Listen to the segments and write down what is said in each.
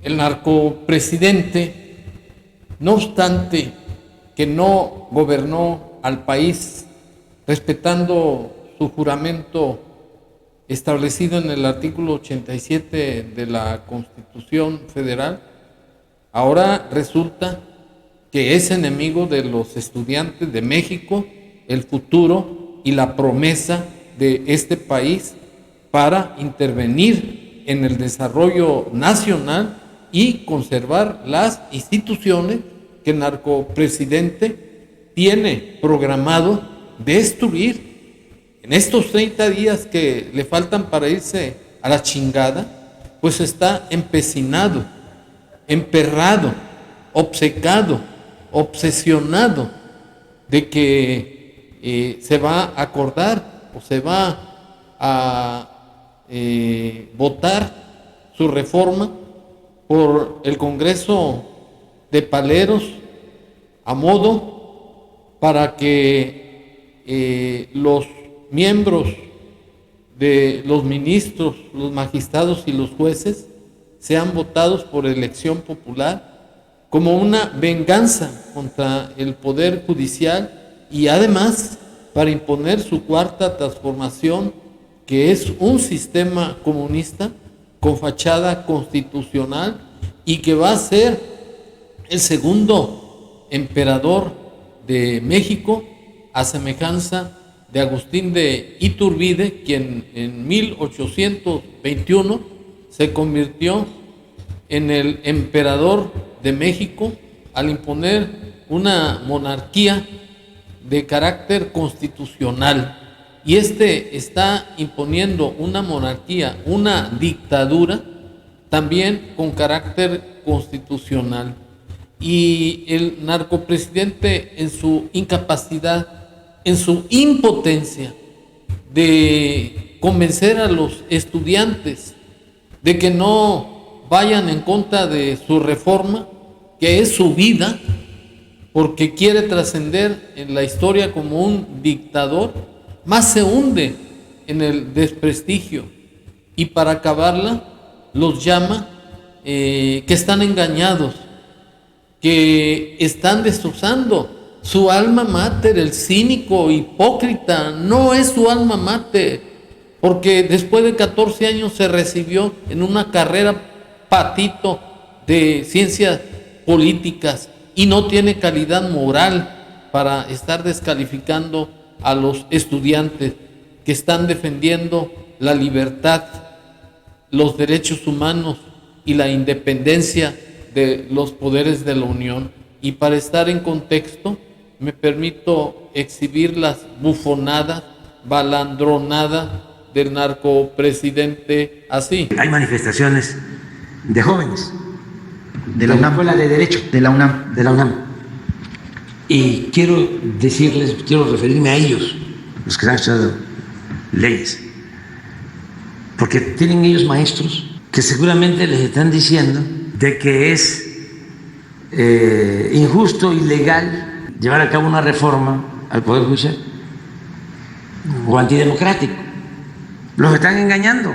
El narcopresidente, no obstante que no gobernó al país respetando su juramento establecido en el artículo 87 de la Constitución Federal, ahora resulta que es enemigo de los estudiantes de México, el futuro y la promesa de este país para intervenir en el desarrollo nacional y conservar las instituciones que el narcopresidente tiene programado destruir. En estos 30 días que le faltan para irse a la chingada, pues está empecinado, emperrado, obcecado, obsesionado de que se va a acordar o se va a votar su reforma por el Congreso de Paleros a modo para que los miembros de los ministros, los magistrados y los jueces sean votados por elección popular como una venganza contra el Poder Judicial y además para imponer su cuarta transformación, que es un sistema comunista con fachada constitucional y que va a ser el segundo emperador de México, a semejanza de Agustín de Iturbide, quien en 1821 se convirtió en el emperador de México al imponer una monarquía de carácter constitucional. Y está imponiendo una monarquía, una dictadura, también con carácter constitucional. Y el narcopresidente, en su incapacidad, en su impotencia de convencer a los estudiantes de que no vayan en contra de su reforma, que es su vida, porque quiere trascender en la historia como un dictador, más se hunde en el desprestigio y para acabarla los llama que están engañados, que están destrozando su alma mater. El cínico hipócrita no es su alma mater, porque después de 14 años se recibió en una carrera patito de ciencias políticas y no tiene calidad moral para estar descalificando a los estudiantes que están defendiendo la libertad, los derechos humanos y la independencia de los poderes de la Unión. Y para estar en contexto, me permito exhibir las bufonadas, balandronadas del narcopresidente así. Hay manifestaciones de jóvenes de la Escuela de Derecho de la UNAM. Y quiero decirles, quiero referirme a ellos, los que han estudiado leyes, porque tienen ellos maestros que seguramente les están diciendo de que es injusto, ilegal llevar a cabo una reforma al Poder Judicial o antidemocrático. Los están engañando.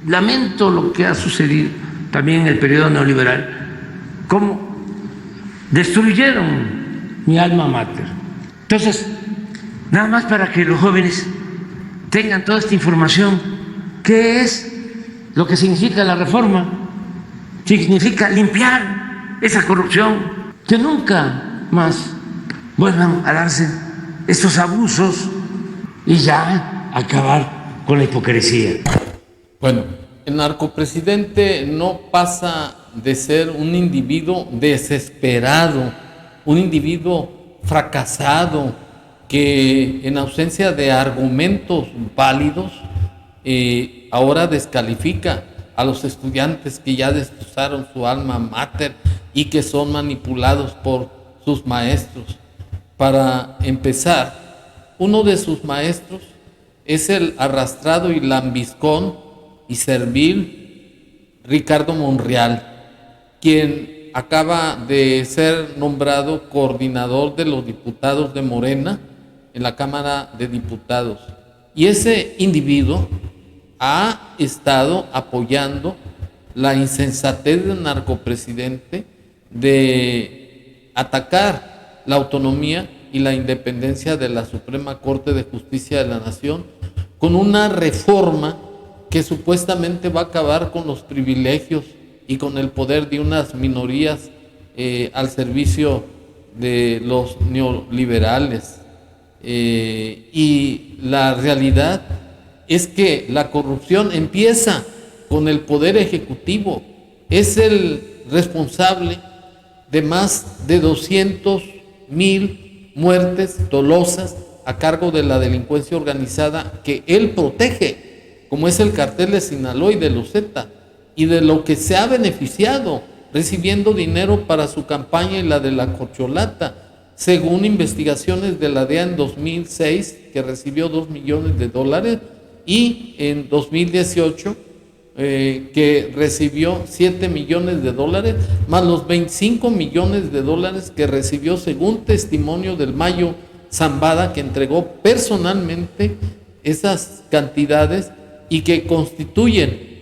Lamento lo que ha sucedido también en el periodo neoliberal, cómo destruyeron mi alma mater. Entonces, nada más para que los jóvenes tengan toda esta información. ¿Qué es lo que significa la reforma? Significa limpiar esa corrupción, que nunca más vuelvan a darse estos abusos y ya acabar con la hipocresía. Bueno, el narcopresidente no pasa de ser un individuo desesperado, un individuo fracasado, que en ausencia de argumentos válidos, ahora descalifica a los estudiantes que ya destrozaron su alma mater y que son manipulados por sus maestros. Para empezar, uno de sus maestros es el arrastrado y lambiscón y servil Ricardo Monreal, quien acaba de ser nombrado coordinador de los diputados de Morena en la Cámara de Diputados. Y ese individuo ha estado apoyando la insensatez del narcopresidente de atacar la autonomía y la independencia de la Suprema Corte de Justicia de la Nación con una reforma que supuestamente va a acabar con los privilegios y con el poder de unas minorías al servicio de los neoliberales. Y la realidad es que la corrupción empieza con el Poder Ejecutivo. Es el responsable de más de 200,000 muertes dolosas a cargo de la delincuencia organizada que él protege, como es el cartel de Sinaloa y de los Zetas, y de lo que se ha beneficiado recibiendo dinero para su campaña y la de la corcholata, según investigaciones de la DEA en 2006, que recibió $2 millones, y en 2018 que recibió $7 millones, más los $25 millones que recibió según testimonio del Mayo Zambada, que entregó personalmente esas cantidades y que constituyen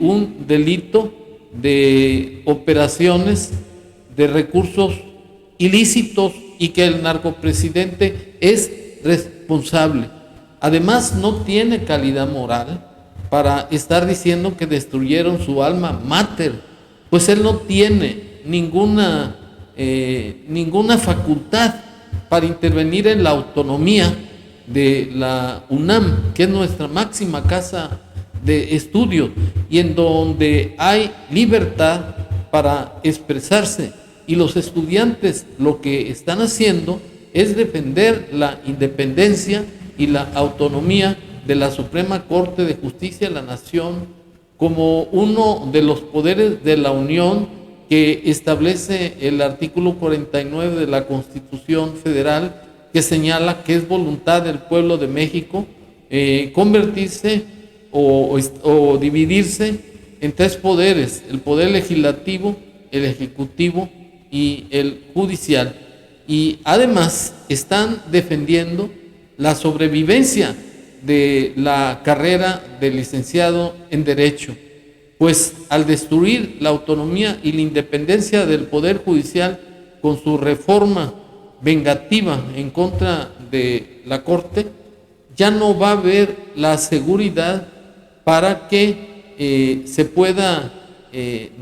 un delito de operaciones de recursos ilícitos y que el narcopresidente es responsable. Además, no tiene calidad moral para estar diciendo que destruyeron su alma mater, pues él no tiene ninguna facultad para intervenir en la autonomía de la UNAM, que es nuestra máxima casa de estudios y en donde hay libertad para expresarse. Y los estudiantes lo que están haciendo es defender la independencia y la autonomía de la Suprema Corte de Justicia de la Nación como uno de los poderes de la Unión que establece el artículo 49 de la Constitución Federal, que señala que es voluntad del pueblo de México convertirse o dividirse en tres poderes: el poder legislativo, el ejecutivo y el judicial. Y además están defendiendo la sobrevivencia de la carrera de licenciado en Derecho, pues al destruir la autonomía y la independencia del Poder Judicial con su reforma vengativa en contra de la Corte, ya no va a haber la seguridad para que se pueda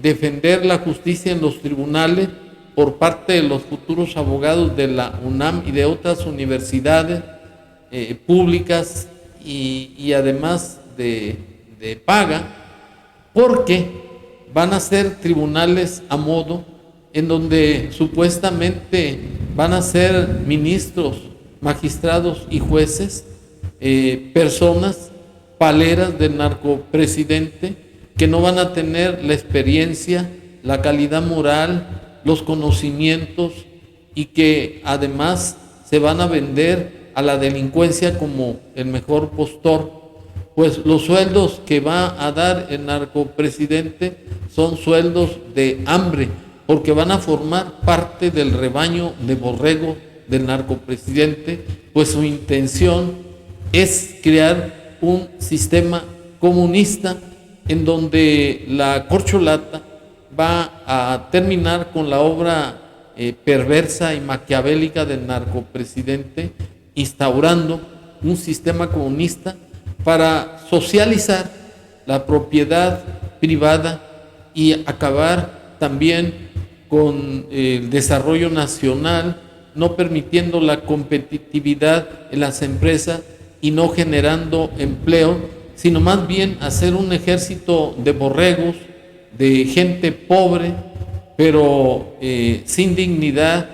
defender la justicia en los tribunales por parte de los futuros abogados de la UNAM y de otras universidades públicas y además de paga, porque van a ser tribunales a modo en donde supuestamente van a ser ministros, magistrados y jueces, personas paleras del narcopresidente que no van a tener la experiencia, la calidad moral, los conocimientos y que además se van a vender a la delincuencia como el mejor postor, pues los sueldos que va a dar el narcopresidente son sueldos de hambre, porque van a formar parte del rebaño de borregos del narcopresidente, pues su intención es crear un sistema comunista en donde la corcholata va a terminar con la obra perversa y maquiavélica del narcopresidente, instaurando un sistema comunista para socializar la propiedad privada y acabar también con el desarrollo nacional, no permitiendo la competitividad en las empresas y no generando empleo, sino más bien hacer un ejército de borregos, de gente pobre, pero sin dignidad,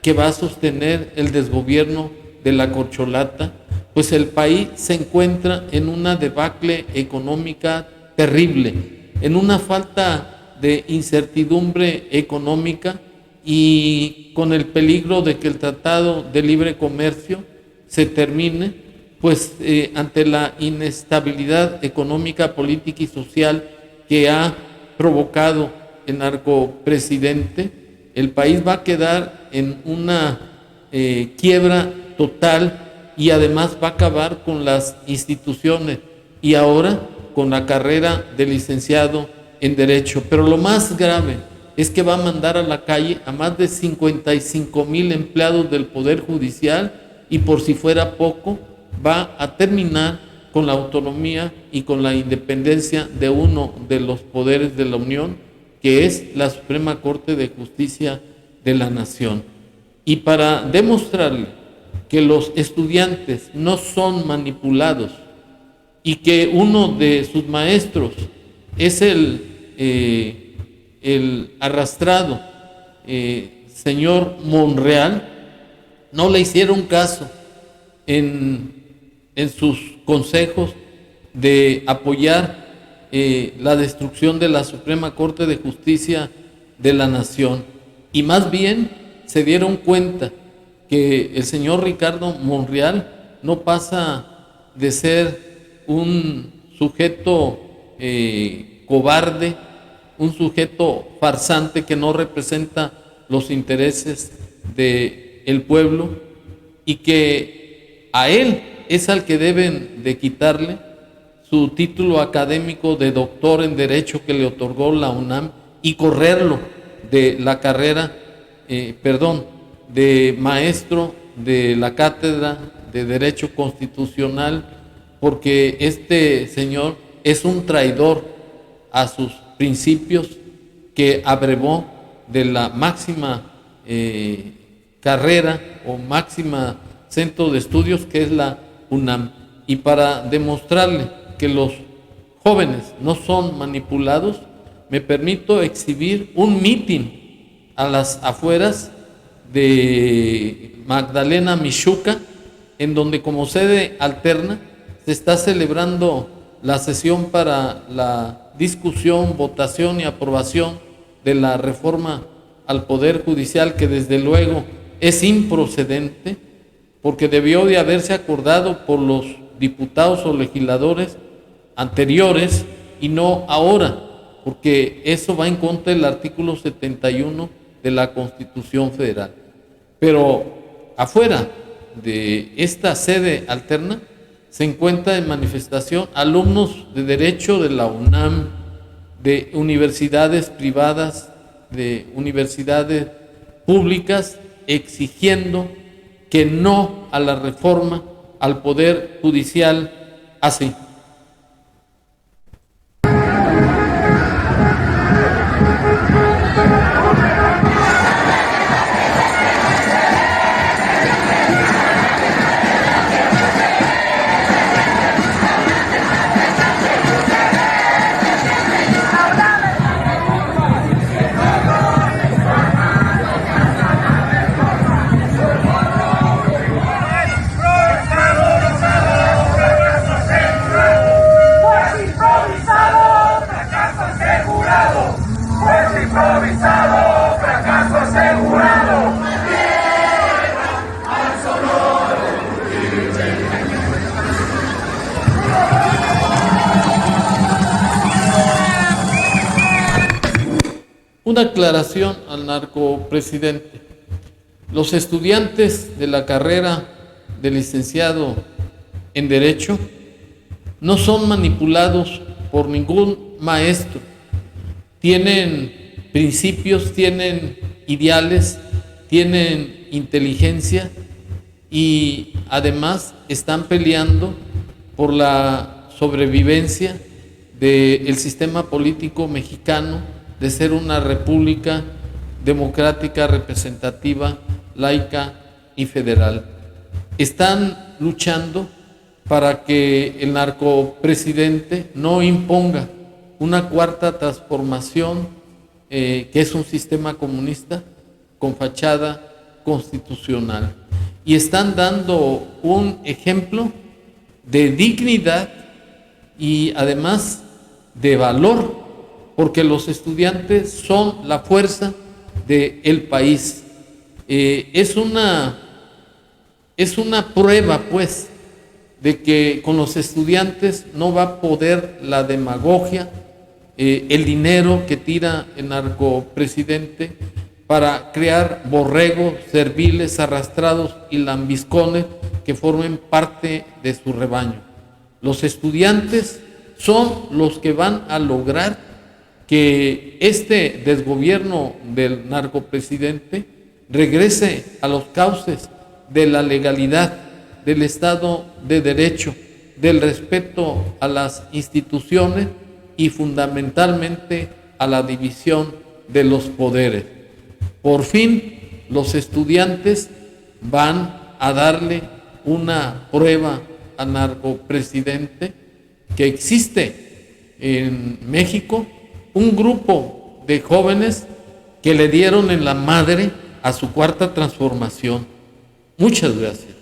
que va a sostener el desgobierno de la corcholata. Pues el país se encuentra en una debacle económica terrible, en una falta de incertidumbre económica y con el peligro de que el Tratado de Libre Comercio se termine, pues ante la inestabilidad económica, política y social que ha provocado el narcopresidente, el país va a quedar en una quiebra total y además va a acabar con las instituciones y ahora con la carrera de licenciado en Derecho. Pero lo más grave es que va a mandar a la calle a más de 55,000 empleados del Poder Judicial y, por si fuera poco, va a terminar con la autonomía y con la independencia de uno de los poderes de la Unión, que es la Suprema Corte de Justicia de la Nación. Y para demostrarle que los estudiantes no son manipulados y que uno de sus maestros es el arrastrado señor Monreal, no le hicieron caso en sus consejos de apoyar la destrucción de la Suprema Corte de Justicia de la Nación, y más bien se dieron cuenta que el señor Ricardo Monreal no pasa de ser un sujeto cobarde, un sujeto farsante que no representa los intereses del pueblo, y que a él es al que deben de quitarle su título académico de doctor en Derecho que le otorgó la UNAM y correrlo de la carrera, de maestro de la Cátedra de Derecho Constitucional, porque este señor es un traidor a sus principios que abrevó de la máxima carrera o máxima centro de estudios que es la UNAM. Y para demostrarle que los jóvenes no son manipulados, me permito exhibir un mitin a las afueras de Magdalena Mixhuca, en donde como sede alterna se está celebrando la sesión para la discusión, votación y aprobación de la reforma al Poder Judicial, que desde luego es improcedente, porque debió de haberse acordado por los diputados o legisladores anteriores y no ahora, porque eso va en contra del artículo 71 de la Constitución Federal. Pero afuera de esta sede alterna se encuentra en manifestación alumnos de Derecho de la UNAM, de universidades privadas, de universidades públicas, exigiendo que no a la reforma al Poder Judicial así. Una aclaración al narcopresidente. Los estudiantes de la carrera de licenciado en Derecho no son manipulados por ningún maestro. Tienen principios, tienen ideales, tienen inteligencia y además están peleando por la sobrevivencia del sistema político mexicano, de ser una república democrática, representativa, laica y federal. Están luchando para que el narcopresidente no imponga una cuarta transformación, que es un sistema comunista con fachada constitucional. Y están dando un ejemplo de dignidad y además de valor, porque los estudiantes son la fuerza del país. Es una prueba, pues, de que con los estudiantes no va a poder la demagogia, el dinero que tira el narcopresidente para crear borregos, serviles, arrastrados y lambiscones que formen parte de su rebaño. Los estudiantes son los que van a lograr que este desgobierno del narcopresidente regrese a los cauces de la legalidad, del Estado de Derecho, del respeto a las instituciones y fundamentalmente a la división de los poderes. Por fin, los estudiantes van a darle una prueba al narcopresidente que existe en México un grupo de jóvenes que le dieron en la madre a su cuarta transformación. Muchas gracias.